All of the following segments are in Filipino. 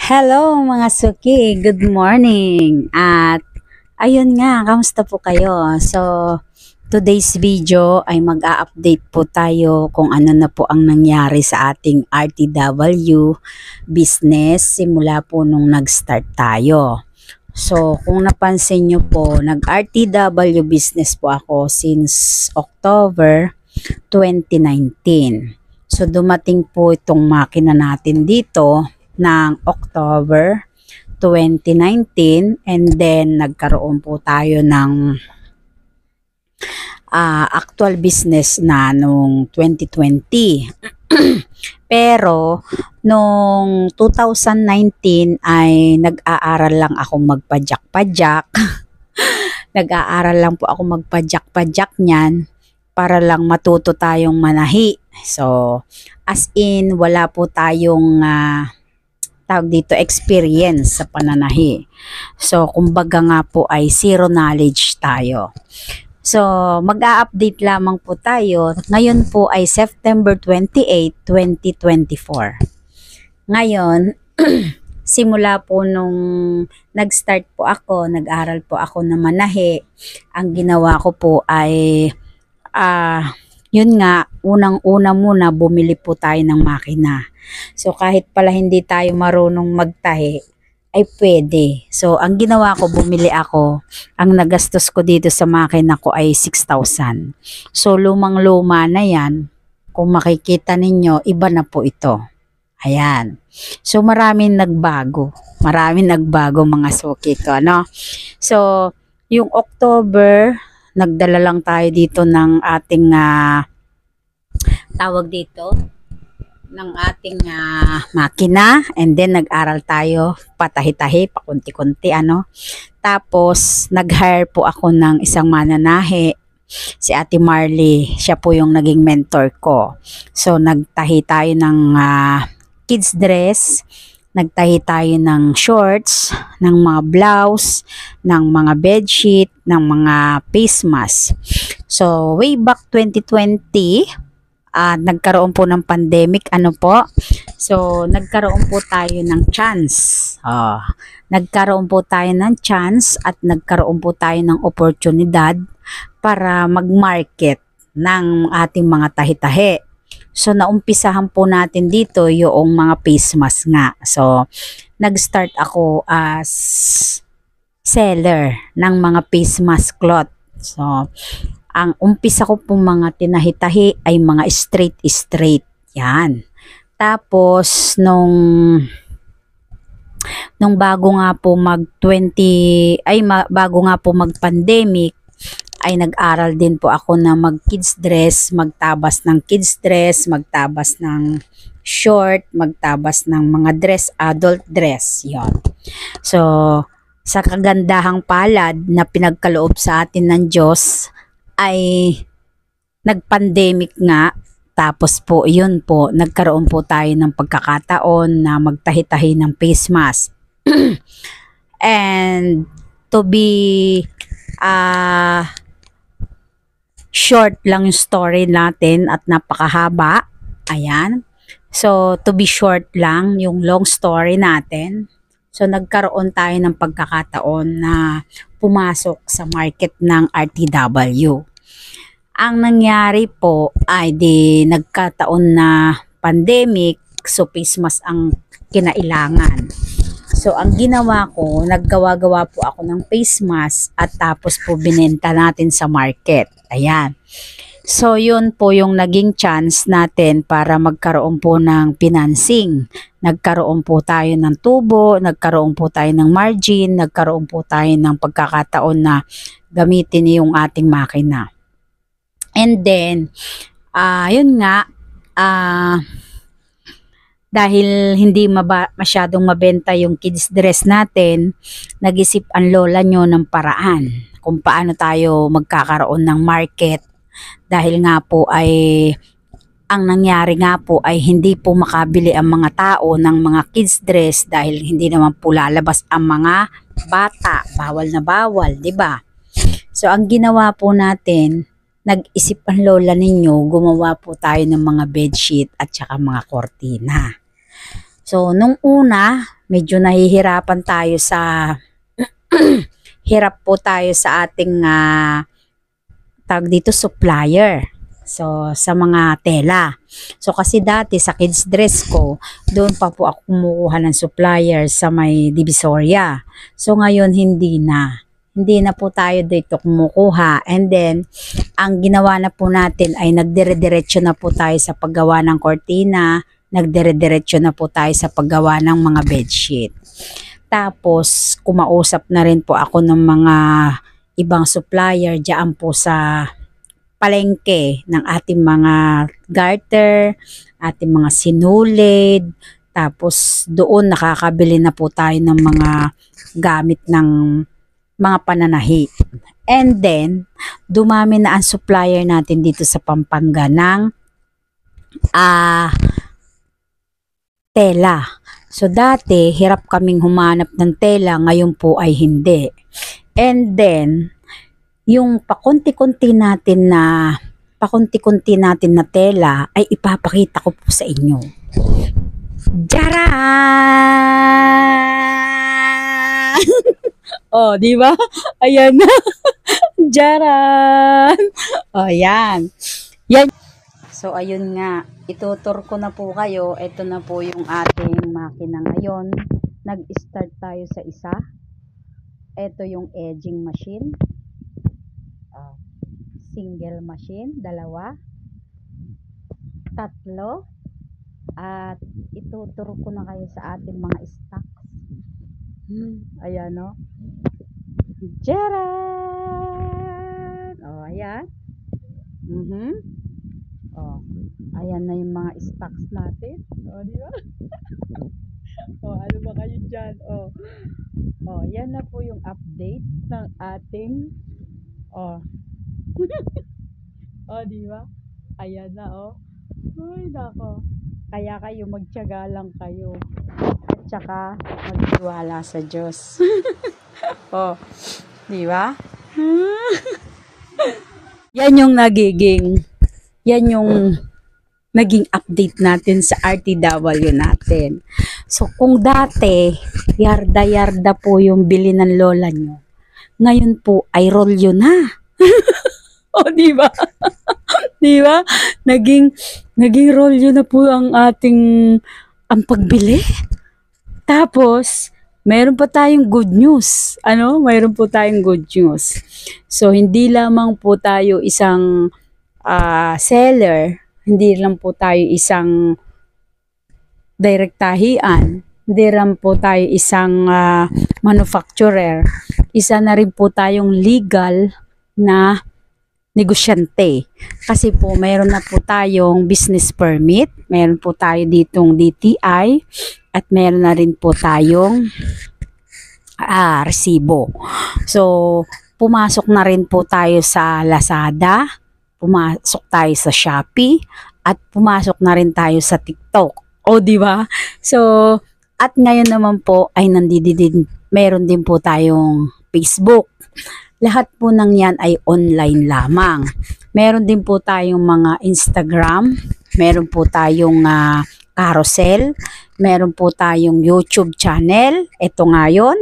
Hello mga suki, good morning. At ayun nga, kamusta po kayo? So, today's video ay mag-a-update po tayo kung ano na po ang nangyari sa ating RTW business simula po nung nag-start tayo. So, kung napansin nyo po, nag-RTW business po ako since October 2019. So, dumating po itong makina natin dito ng October 2019 and then nagkaroon po tayo ng actual business na nung 2020. Pero nung 2019 ay nag-aaral lang akong magpadyak-padyak. Nag-aaral lang po ako magpadyak-padyak niyan para lang matuto tayong manahi. So, as in wala po tayong tawag dito experience sa pananahi. So, kumbaga nga po ay zero knowledge tayo. So, mag-a-update lamang po tayo. Ngayon po ay September 28, 2024. Ngayon, simula po nung nag-start po ako, nag-aral po ako na manahi, ang ginawa ko po ay yun nga, unang-una muna bumili po tayo ng makina. So kahit pala hindi tayo marunong magtahi, ay pwede. So ang ginawa ko, bumili ako. Ang nagastos ko dito sa makina ko ay 6,000. So lumang-luma na yan. Kung makikita ninyo, iba na po ito. Ayan. So maraming nagbago. Maraming nagbago mga suki ko, no? So yung October, nagdala lang tayo dito ng ating tawag dito ng ating makina, and then nag-aral tayo patahi-tahi, pakunti-kunti Tapos nag-hire po ako ng isang mananahi, si Ate Marley. Siya po yung naging mentor ko. So nagtahi tayo ng kids dress, nagtahi tayo ng shorts, ng mga blouse, ng mga bedsheet, ng mga face mask. So, way back 2020, nagkaroon po ng pandemic, So, nagkaroon po tayo ng chance. Nagkaroon po tayo ng chance at nagkaroon po tayo ng oportunidad para mag-market ng ating mga tahi-tahi. So, naumpisahan po natin dito yung mga face mask nga. So, nag-start ako as seller ng mga face mask cloth. So, ang umpisa ko po mga tinahi-tahi ay mga straight. Yan. Tapos, nung bago nga po bago nga po mag-pandemic, ay nag-aral din po ako na mag-kids dress, magtabas ng kids dress, magtabas ng short, magtabas ng mga dress, adult dress. Yon. So, sa kagandahang palad na pinagkaloob sa atin ng Diyos, ay nag-pandemic nga. Tapos po, yun po, nagkaroon po tayo ng pagkakataon na magtahi-tahi ng face mask. And to be short lang yung story natin at napakahaba. Ayan. So, to be short lang yung long story natin. So, nagkaroon tayo ng pagkakataon na pumasok sa market ng RTW. Ang nangyari po ay nagkataon na pandemic, so face mask ang kinailangan. So, ang ginawa ko, naggawa-gawa po ako ng face mask at tapos po binenta natin sa market. Ayan. So, yun po yung naging chance natin para magkaroon po ng financing. Nagkaroon po tayo ng tubo, nagkaroon po tayo ng margin, nagkaroon po tayo ng pagkakataon na gamitin yung ating makina. And then, yun nga, dahil hindi masyadong mabenta yung kids dress natin, nag-isip ang lola nyo ng paraan kung paano tayo magkakaroon ng market. Dahil nga po ay, ang nangyari nga po ay hindi po makabili ang mga tao ng mga kids dress dahil hindi naman po lalabas ang mga bata. Bawal na bawal, di ba? So, ang ginawa po natin, nag-isip ang lola ninyo, gumawa po tayo ng mga bedsheet at saka mga kortina. So, nung una, medyo nahihirapan tayo sa hirap po tayo sa ating tawag dito supplier. So, sa mga tela. So, kasi dati sa kids dress ko, doon pa po ako kumukuha ng supplier sa may Divisoria. So, ngayon hindi na. Hindi na po tayo dito kumukuha. And then, ang ginawa na po natin ay nagdire-diretso na po tayo sa paggawa ng kortina, nagdire-diretso na po tayo sa paggawa ng mga bedsheet. Tapos, kumausap na rin po ako ng mga ibang supplier diyan po sa palengke ng ating mga garter, ating mga sinulid, tapos doon nakakabili na po tayo ng mga gamit ng mga pananahi. And then, dumami na ang supplier natin dito sa Pampanga ng tela. So dati, hirap kaming humanap ng tela, ngayon po ay hindi. And then, yung pakunti-kunti natin na tela ay ipapakita ko po sa inyo. Jaran! Oh, di ba? Ayan na. Jaran! Oh, yan. Yan. So, ayun nga. Itutur ko na po kayo. Ito na po yung ating makina ngayon. Nag-start tayo sa isa. Ito yung edging machine. Single machine, 2, 3, at ituturo ko na kayo sa ating mga stocks. Ayan o. Jaran! O, ayan. O, ayan na yung mga stocks natin. O, di ba? O, ano ba kayo dyan? O, yan na po yung update ng ating di ba? Ayan na, Uy, nako. Kaya kayo magtiyaga lang kayo. At saka magtiwala sa Diyos. Di ba? Yan yung naging update natin sa RTW natin. So, kung dati, yarda-yarda po yung bili ng lola nyo, ngayon po ay rolyo na. Di ba? Di ba? Naging rolyo na po ang ang pagbili. Tapos, mayroon pa tayong good news. Mayroon po tayong good news. So, hindi lamang po tayo isang seller, hindi lang po tayo isang direktahian, hindi lang po tayo isang manufacturer. Isa na rin po tayong legal na negosyante. Kasi po, mayroon na po tayong business permit, mayroon po tayo ditong DTI, at mayroon na rin po tayong resibo. So, pumasok na rin po tayo sa Lazada, pumasok tayo sa Shopee, at pumasok na rin tayo sa TikTok. Di ba? So, at ngayon naman po ay mayroon din po tayong Facebook. Lahat po ng yan ay online lamang. Meron din po tayong mga Instagram, meron po tayong carousel, meron po tayong YouTube channel, ito ngayon.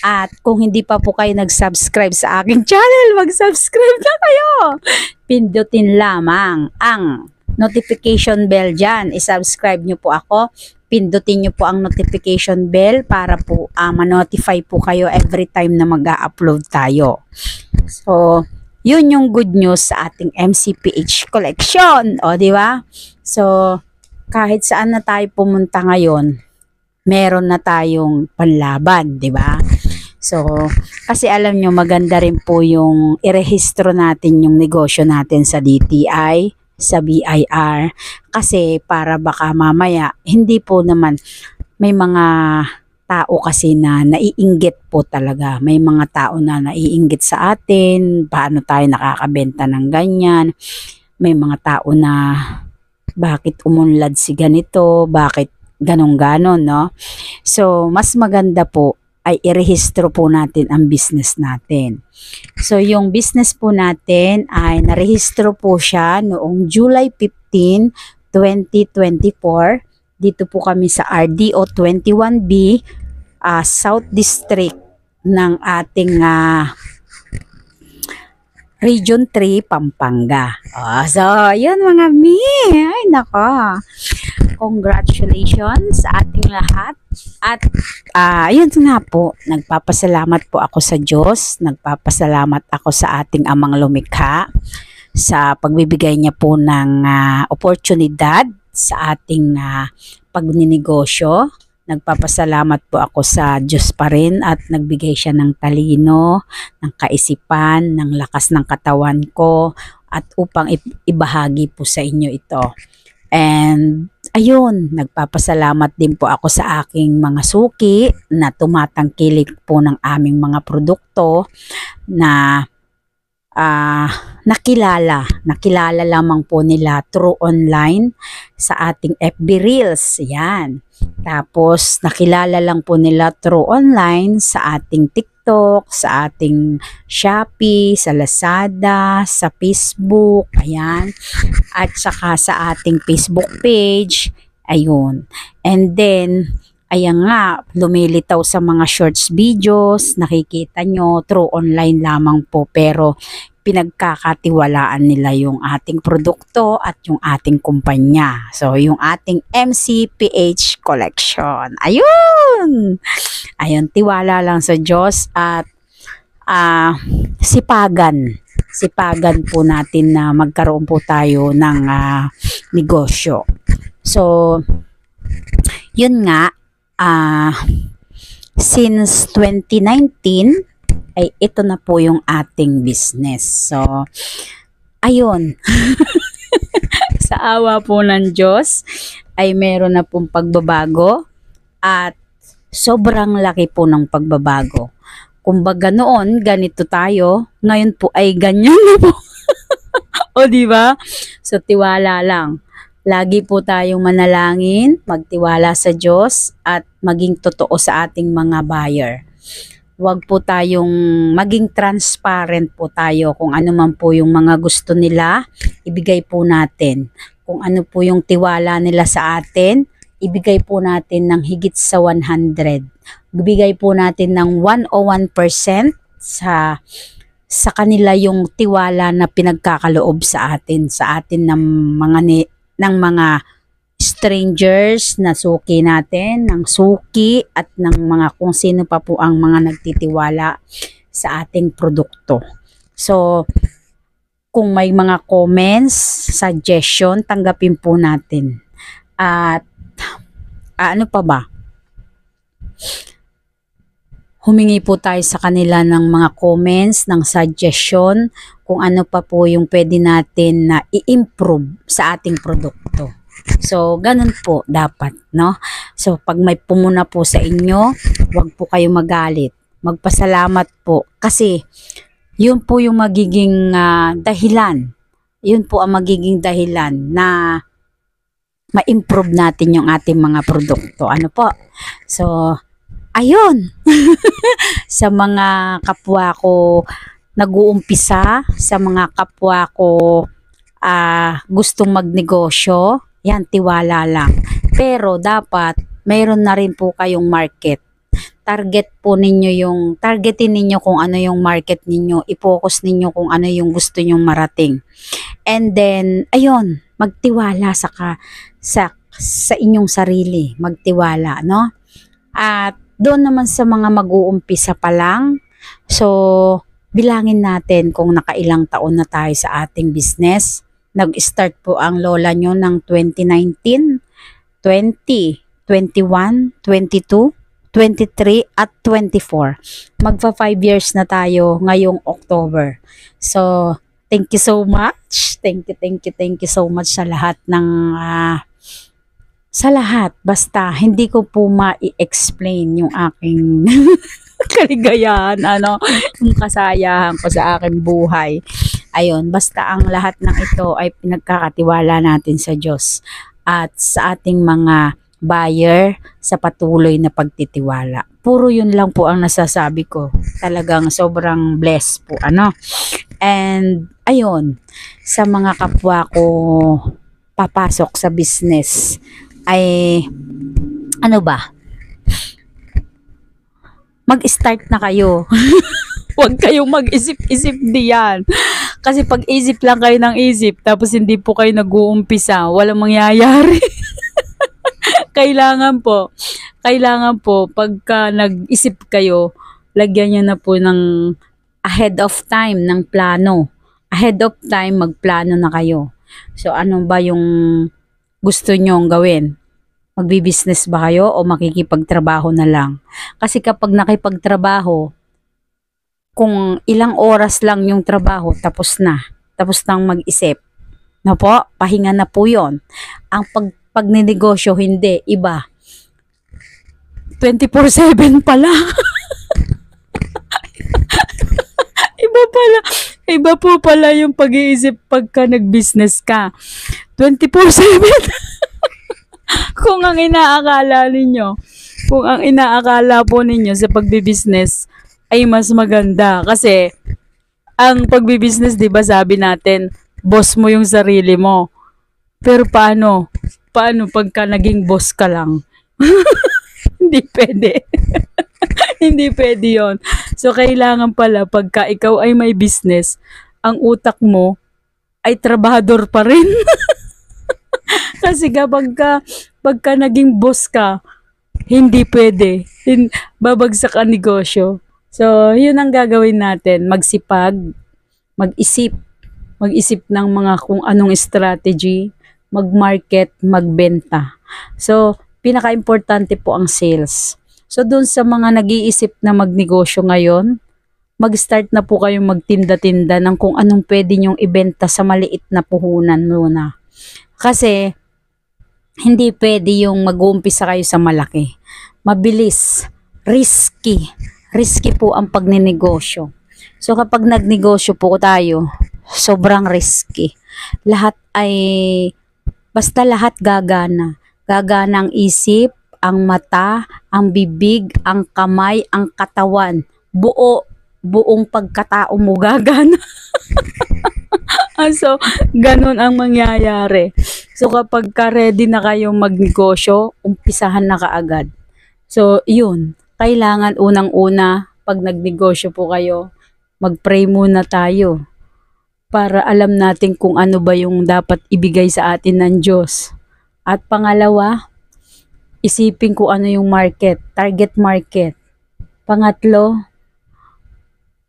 At kung hindi pa po kayo nag-subscribe sa aking channel, mag-subscribe na kayo. Pindutin lamang ang notification bell dyan. I-subscribe nyo po ako. Pindutin nyo po ang notification bell para po ma-notify po kayo every time na mag-a-upload tayo. So, yun yung good news sa ating MCPH collection. Di ba? So, kahit saan na tayo pumunta ngayon, meron na tayong panlaban, di ba? So, kasi alam nyo, maganda rin po yung irehistro natin yung negosyo natin sa DTI, sa BIR, kasi para baka mamaya hindi po naman, may mga tao kasi na naiinggit po talaga, may mga tao na naiinggit sa atin, paano tayo nakakabenta ng ganyan, may mga tao na bakit umunlad si ganito, bakit ganon-ganon, no? So, mas maganda po ay irehistro po natin ang business natin. So, yung business po natin ay narehistro po siya noong July 15, 2024 Dito po kami sa RDO 21B, South District ng ating Region 3, Pampanga. So, yun mga mi. Ay, nako. Congratulations sa ating lahat. At, yun nga po, nagpapasalamat po ako sa Diyos. Nagpapasalamat ako sa ating Amang Lumikha sa pagbibigay niya po ng oportunidad sa ating pagninegosyo. Nagpapasalamat po ako sa Diyos pa rin at nagbigay siya ng talino, ng kaisipan, ng lakas ng katawan ko at upang ibahagi po sa inyo ito. And ayun, nagpapasalamat din po ako sa aking mga suki na tumatangkilik po ng aming mga produkto na nakilala lamang po nila through online sa ating FB Reels. Yan. Tapos, nakilala lang po nila through online sa ating TikTok, sa ating Shopee, sa Lazada, sa Facebook, ayan. At saka sa ating Facebook page, ayun. And then, ayan nga, lumilitaw sa mga shorts videos, nakikita nyo, through online lamang po, pero pinagkakatiwalaan nila yung ating produkto at yung ating kumpanya. So, yung ating MCPH Collection. Ayun! Ayun, tiwala lang sa Diyos at sipagan po natin na magkaroon po tayo ng negosyo. So, yun nga, since 2019, ay ito na po yung ating business. So, ayun. Sa awa po ng Diyos, ay meron na pong pagbabago at sobrang laki po ng pagbabago. Kumbaga noon, ganito tayo, ngayon po ay ganyan na po. O diba? So, tiwala lang. Lagi po tayong manalangin, magtiwala sa Diyos at maging totoo sa ating mga buyer. Huwag po tayong maging transparent po tayo kung ano man po yung mga gusto nila, ibigay po natin. Kung ano po yung tiwala nila sa atin, ibigay po natin ng higit sa 100. Ibigay po natin ng 101% sa kanila yung tiwala na pinagkakaloob sa atin ng mga strangers na suki natin, ng suki at ng mga kung sino pa po ang mga nagtitiwala sa ating produkto. So, kung may mga comments, suggestion, tanggapin po natin. At ano pa ba? Humingi po tayo sa kanila ng mga comments, ng suggestion, kung ano pa po yung pwede natin na i-improve sa ating produkto. So, ganun po dapat, no? So, pag may pumuna po sa inyo, huwag po kayo magalit. Magpasalamat po. Kasi, yun po yung magiging dahilan. Yun po ang magiging dahilan na ma-improve natin yung ating mga produkto. Ano po? So, ayun. Sa mga kapwa ko nag-uumpisa, sa mga kapwa ko gustong magnegosyo, yan, tiwala lang. Pero dapat, mayroon na rin po kayong market. Targetin ninyo kung ano yung market ninyo. I-focus ninyo kung ano yung gusto nyong marating. And then, ayun, magtiwala sa inyong sarili. Magtiwala, no? At doon naman sa mga mag-uumpisa pa lang, so, bilangin natin kung nakailang taon na tayo sa ating business. Nag-start po ang lola nyo ng 2019, 20, 21, 22, 23, at 24. Magpa 5 years na tayo ngayong October. So, thank you so much. Thank you so much sa lahat ng sa lahat. Basta, hindi ko po ma-i-explain yung aking kaligayahan, yung kasayahan ko sa aking buhay. Ayun, basta ang lahat ng ito ay pinagkakatiwala natin sa Diyos at sa ating mga buyer sa patuloy na pagtitiwala. Puro yun lang po ang nasasabi ko. Talagang sobrang blessed po, And, ayun, sa mga kapwa ko papasok sa business, ay ano ba? Mag-start na kayo. Huwag kayong mag-isip-isip diyan. Kasi pag isip lang kayo ng isip, tapos hindi po kayo nag-uumpisa, walang mangyayari. Kailangan po, pagka nag-isip kayo, lagyan nyo na po ng ahead of time ng plano. Ahead of time, magplano na kayo. So, ano ba yung gusto nyong gawin? Magbi-business ba kayo o makikipagtrabaho na lang? Kasi kapag nakipagtrabaho, kung ilang oras lang yung trabaho, tapos na. Tapos nang mag-isip. Na po, pahinga na po yon. Ang pagninegosyo, hindi. Iba. 24/7 pala. Iba po pala yung pag-iisip pagka nag-business ka. 24/7. Kung ang inaakala po ninyo sa pagbi-business ay mas maganda. Kasi, ang pagbi-business, di ba sabi natin, boss mo yung sarili mo. Pero paano? Paano pagka naging boss ka lang? Hindi pwede. Hindi pwede yon. So, kailangan pala pagka ikaw ay may business, ang utak mo ay trabahador pa rin. Kasi pagka naging boss ka, hindi pwede. Babagsak ang negosyo. So, yun ang gagawin natin. Magsipag, mag-isip ng mga kung anong strategy, mag-market, magbenta. So, pinaka-importante po ang sales. So, dun sa mga nag-iisip na magnegosyo ngayon, mag-start na po kayong magtinda-tinda ng kung anong pwede nyong ibenta sa maliit na puhunan muna. Kasi, hindi pwede yung mag-uumpisa kayo sa malaki. Mabilis, risky. Risky po ang pagninegosyo. So, kapag nagnegosyo po tayo, sobrang risky. Basta lahat gagana. Gagana ang isip, ang mata, ang bibig, ang kamay, ang katawan. Buong pagkatao mo gagana. So, ganun ang mangyayari. So, kapag ready na kayong magnegosyo, umpisahan na kaagad. So, yun. Kailangan unang-una, pag nagnegosyo po kayo, mag-pray muna tayo para alam natin kung ano ba yung dapat ibigay sa atin ng Diyos. At pangalawa, isipin kung ano yung target market. Pangatlo,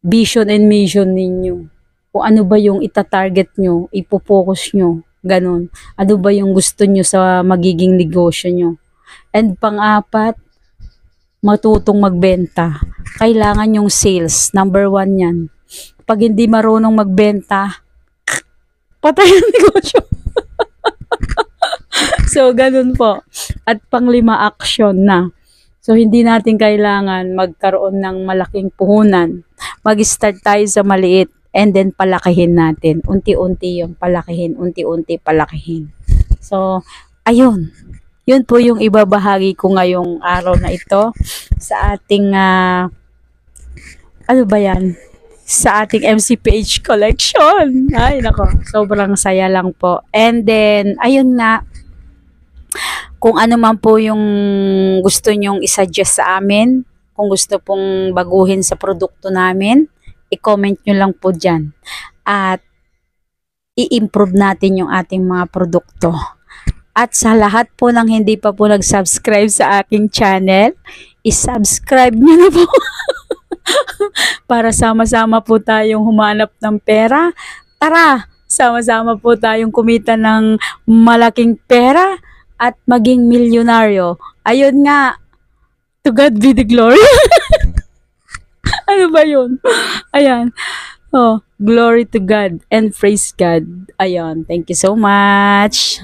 vision and mission ninyo. Kung ano ba yung itatarget nyo, ipopokus nyo, ganun. Ano ba yung gusto nyo sa magiging negosyo nyo. And pang-apat, matutong magbenta. Kailangan yung sales, number 1 yan. Pag hindi marunong magbenta, patay ang negosyo. So, ganun po. At pang-5, action na. So, hindi natin kailangan magkaroon ng malaking puhunan. Mag-start tayo sa maliit and then palakihin natin. Unti-unti yung palakihin, unti-unti palakihin. So, ayun. Yun po yung ibabahagi ko ngayong araw na ito sa ating, sa ating MCPH collection. Ay, nako, sobrang saya lang po. And then, ayun nga, kung ano man po yung gusto nyong isuggest sa amin, kung gusto pong baguhin sa produkto namin, i-comment nyo lang po dyan. At i-improve natin yung ating mga produkto. At sa lahat po ng hindi pa po nag-subscribe sa aking channel, i-subscribe nyo na po. Para sama-sama po tayong humanap ng pera. Tara, sama-sama po tayong kumita ng malaking pera at maging milyonaryo. Ayun nga, to God be the glory. Ano ba yun? Ayan. Oh, glory to God and praise God. Ayan. Thank you so much.